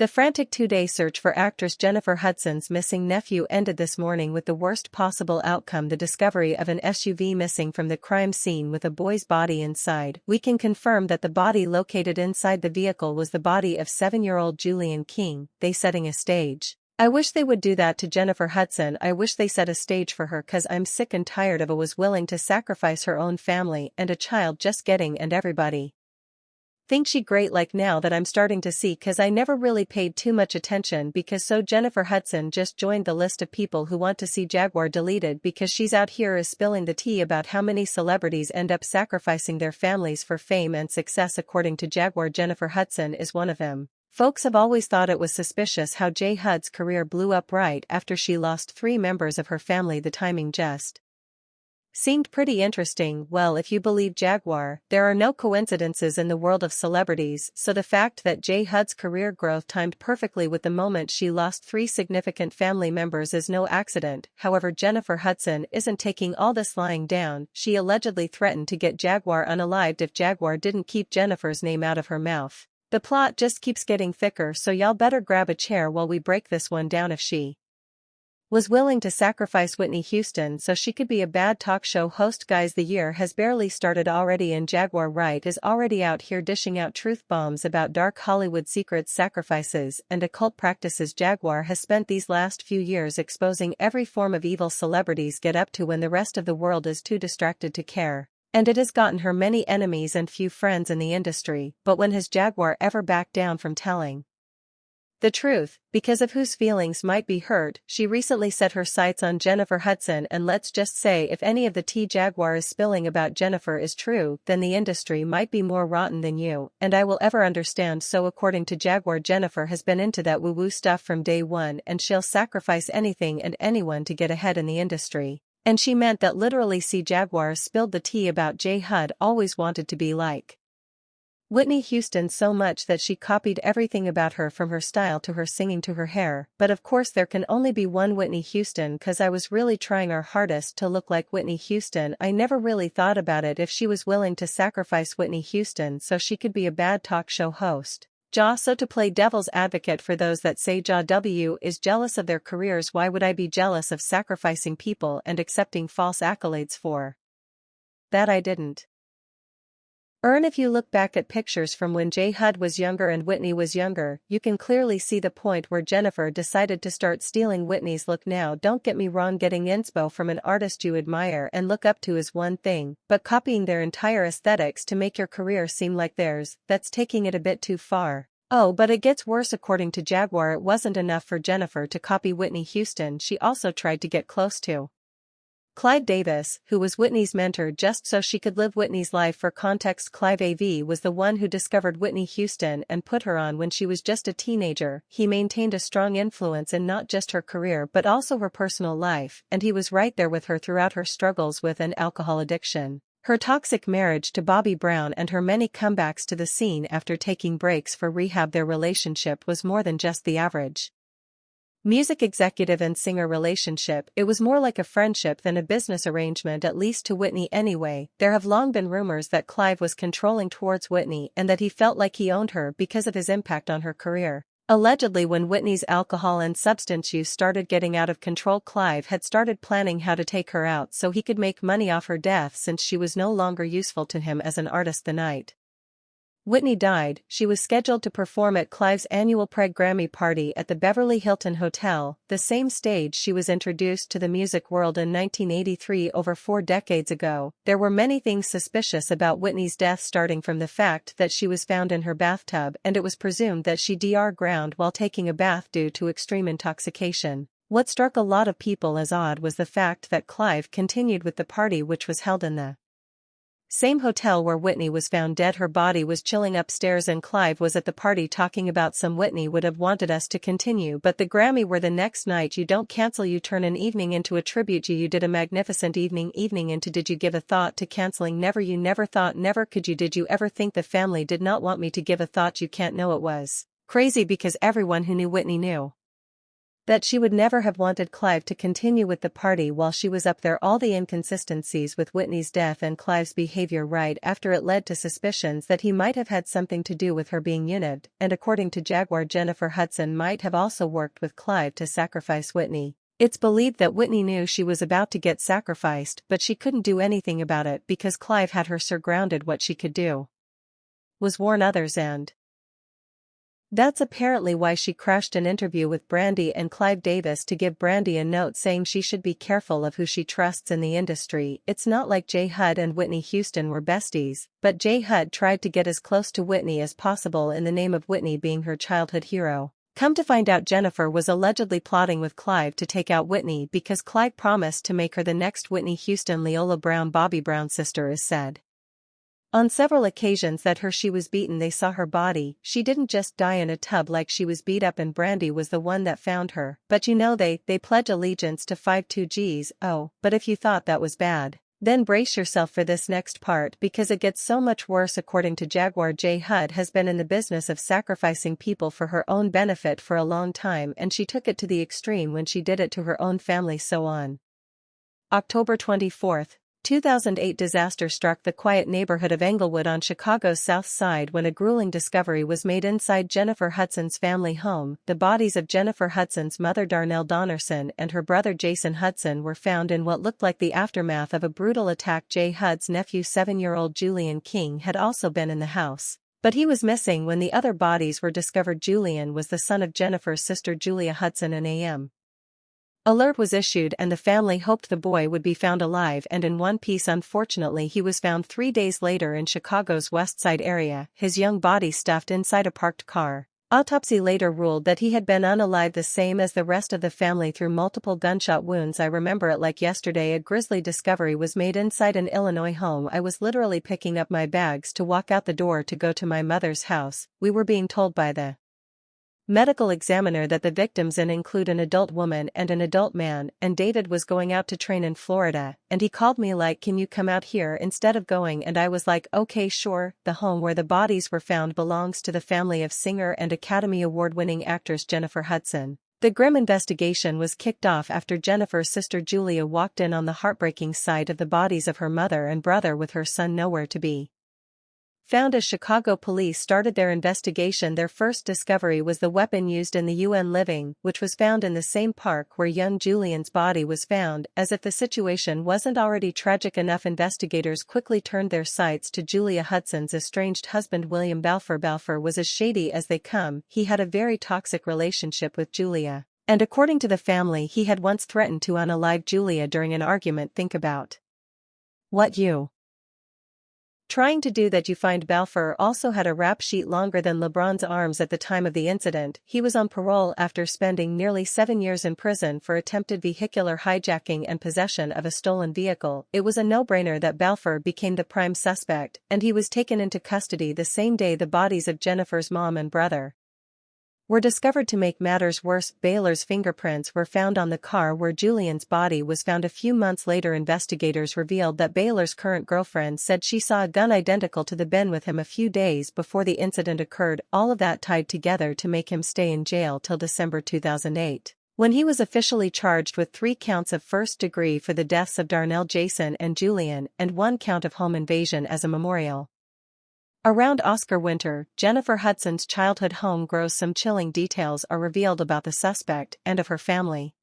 The frantic two-day search for actress Jennifer Hudson's missing nephew ended this morning with the worst possible outcome: the discovery of an SUV missing from the crime scene with a boy's body inside. We can confirm that the body located inside the vehicle was the body of 7-year-old Julian King, they setting a stage. I wish they would do that to Jennifer Hudson. I wish they set a stage for her, cause I'm sick and tired of a was willing to sacrifice her own family and a child just getting and everybody. Think she great like now that I'm starting to see, cause I never really paid too much attention because so Jennifer Hudson just joined the list of people who want to see Jaguar deleted because she's out here is spilling the tea about how many celebrities end up sacrificing their families for fame and success. According to Jaguar, Jennifer Hudson is one of them. Folks have always thought it was suspicious how J. Hud's career blew up right after she lost 3 members of her family. The timing just seemed pretty interesting. Well, if you believe Jaguar, there are no coincidences in the world of celebrities, so the fact that J. Hud's career growth timed perfectly with the moment she lost 3 significant family members is no accident. However, Jennifer Hudson isn't taking all this lying down. She allegedly threatened to get Jaguar unalived if Jaguar didn't keep Jennifer's name out of her mouth. The plot just keeps getting thicker, so y'all better grab a chair while we break this one down. If she was willing to sacrifice Whitney Houston so she could be a bad talk show host, guys, the year has barely started already and Jaguar Wright is already out here dishing out truth bombs about dark Hollywood secrets, sacrifices, and occult practices. Jaguar has spent these last few years exposing every form of evil celebrities get up to when the rest of the world is too distracted to care. And it has gotten her many enemies and few friends in the industry, but when has Jaguar ever backed down from telling the truth, because of whose feelings might be hurt? She recently set her sights on Jennifer Hudson, and let's just say if any of the tea Jaguar is spilling about Jennifer is true, then the industry might be more rotten than you and I will ever understand. So according to Jaguar, Jennifer has been into that woo-woo stuff from day one and she'll sacrifice anything and anyone to get ahead in the industry. And she meant that literally. See, Jaguar spilled the tea about J. Hud always wanted to be like Whitney Houston so much that she copied everything about her, from her style to her singing to her hair. But of course there can only be one Whitney Houston, cause I was really trying our hardest to look like Whitney Houston. I never really thought about it if she was willing to sacrifice Whitney Houston so she could be a bad talk show host. So to play devil's advocate for those that say W is jealous of their careers, why would I be jealous of sacrificing people and accepting false accolades for that? I didn't earn. If you look back at pictures from when J. Hud was younger and Whitney was younger, you can clearly see the point where Jennifer decided to start stealing Whitney's look. Now don't get me wrong, getting inspo from an artist you admire and look up to is one thing, but copying their entire aesthetics to make your career seem like theirs, that's taking it a bit too far. Oh, but it gets worse. According to Jaguar, it wasn't enough for Jennifer to copy Whitney Houston, she also tried to get close to Clive Davis, who was Whitney's mentor, just so she could live Whitney's life. For context, Clive AV was the one who discovered Whitney Houston and put her on when she was just a teenager. He maintained a strong influence in not just her career but also her personal life, and he was right there with her throughout her struggles with an alcohol addiction, her toxic marriage to Bobby Brown, and her many comebacks to the scene after taking breaks for rehab. Their relationship was more than just the average music executive and singer relationship. It was more like a friendship than a business arrangement, at least to Whitney anyway. There have long been rumors that Clive was controlling towards Whitney and that he felt like he owned her because of his impact on her career. Allegedly, when Whitney's alcohol and substance use started getting out of control, Clive had started planning how to take her out so he could make money off her death, since she was no longer useful to him as an artist. The night Whitney died, she was scheduled to perform at Clive's annual Grammy party at the Beverly Hilton Hotel, the same stage she was introduced to the music world in 1983, over 4 decades ago. There were many things suspicious about Whitney's death, starting from the fact that she was found in her bathtub and it was presumed that she drowned while taking a bath due to extreme intoxication. What struck a lot of people as odd was the fact that Clive continued with the party, which was held in the same hotel where Whitney was found dead. Her body was chilling upstairs and Clive was at the party talking about some Whitney would have wanted us to continue, but the Grammy were the next night. You don't cancel, you turn an evening into a tribute. You did a magnificent evening into. Did you give a thought to canceling? Never. You never thought. Never could you. Did you ever think the family did not want me to give a thought? You can't know. It was crazy because everyone who knew Whitney knew That she would never have wanted Clive to continue with the party while she was up there. All the inconsistencies with Whitney's death and Clive's behavior right after it led to suspicions that he might have had something to do with her being euthanized, and according to Jaguar, Jennifer Hudson might have also worked with Clive to sacrifice Whitney. It's believed that Whitney knew she was about to get sacrificed, but she couldn't do anything about it because Clive had her surrounded. What she could do was warn others, and that's apparently why she crashed an interview with Brandy and Clive Davis to give Brandy a note saying she should be careful of who she trusts in the industry. It's not like J. Hud and Whitney Houston were besties, but J. Hud tried to get as close to Whitney as possible in the name of Whitney being her childhood hero. Come to find out, Jennifer was allegedly plotting with Clive to take out Whitney because Clive promised to make her the next Whitney Houston. Leola Brown, Bobby Brown's sister, is said on several occasions that she was beaten. They saw her body. She didn't just die in a tub like she was beat up, and Brandy was the one that found her. But you know they pledge allegiance to 52Gs. Oh, but if you thought that was bad, then brace yourself for this next part because it gets so much worse. According to Jaguar, J. Hud has been in the business of sacrificing people for her own benefit for a long time, and she took it to the extreme when she did it to her own family. So on October 24, 2008, disaster struck the quiet neighborhood of Englewood on Chicago's South Side when a grueling discovery was made inside Jennifer Hudson's family home. The bodies of Jennifer Hudson's mother Darnell Donnerson and her brother Jason Hudson were found in what looked like the aftermath of a brutal attack. J. Hud's nephew, 7-year-old Julian King, had also been in the house, but he was missing when the other bodies were discovered. Julian was the son of Jennifer's sister Julia Hudson. An AM alert was issued and the family hoped the boy would be found alive and in one piece. Unfortunately, he was found 3 days later in Chicago's West Side area, his young body stuffed inside a parked car. Autopsy later ruled that he had been unalived, the same as the rest of the family, through multiple gunshot wounds. I remember it like yesterday. A grisly discovery was made inside an Illinois home. I was literally picking up my bags to walk out the door to go to my mother's house. We were being told by the medical examiner that the victims include an adult woman and an adult man, and David was going out to train in Florida, and he called me like, "Can you come out here instead of going?" And I was like, "Okay, sure." The home where the bodies were found belongs to the family of singer and Academy Award-winning actress Jennifer Hudson. The grim investigation was kicked off after Jennifer's sister Julia walked in on the heartbreaking sight of the bodies of her mother and brother with her son nowhere to be found. As Chicago police started their investigation, their first discovery was the weapon used in the UN living, which was found in the same park where young Julian's body was found. As if the situation wasn't already tragic enough, investigators quickly turned their sights to Julia Hudson's estranged husband William Balfour. Balfour was as shady as they come. He had a very toxic relationship with Julia, and according to the family, he had once threatened to unalive Julia during an argument. Think about what you trying to do that. You find Balfour also had a rap sheet longer than LeBron's arms at the time of the incident. He was on parole after spending nearly 7 years in prison for attempted vehicular hijacking and possession of a stolen vehicle. It was a no-brainer that Balfour became the prime suspect, and he was taken into custody the same day. The bodies of Jennifer's mom and brother were discovered. To make matters worse, Baylor's fingerprints were found on the car where Julian's body was found. A few months later, investigators revealed that Baylor's current girlfriend said she saw a gun identical to the bin with him a few days before the incident occurred. All of that tied together to make him stay in jail till December 2008, when he was officially charged with 3 counts of first degree for the deaths of Darnell, Jason, and Julian, and 1 count of home invasion as a memorial. Around Oscar winter, Jennifer Hudson's childhood home grows. Some chilling details are revealed about the suspect and of her family.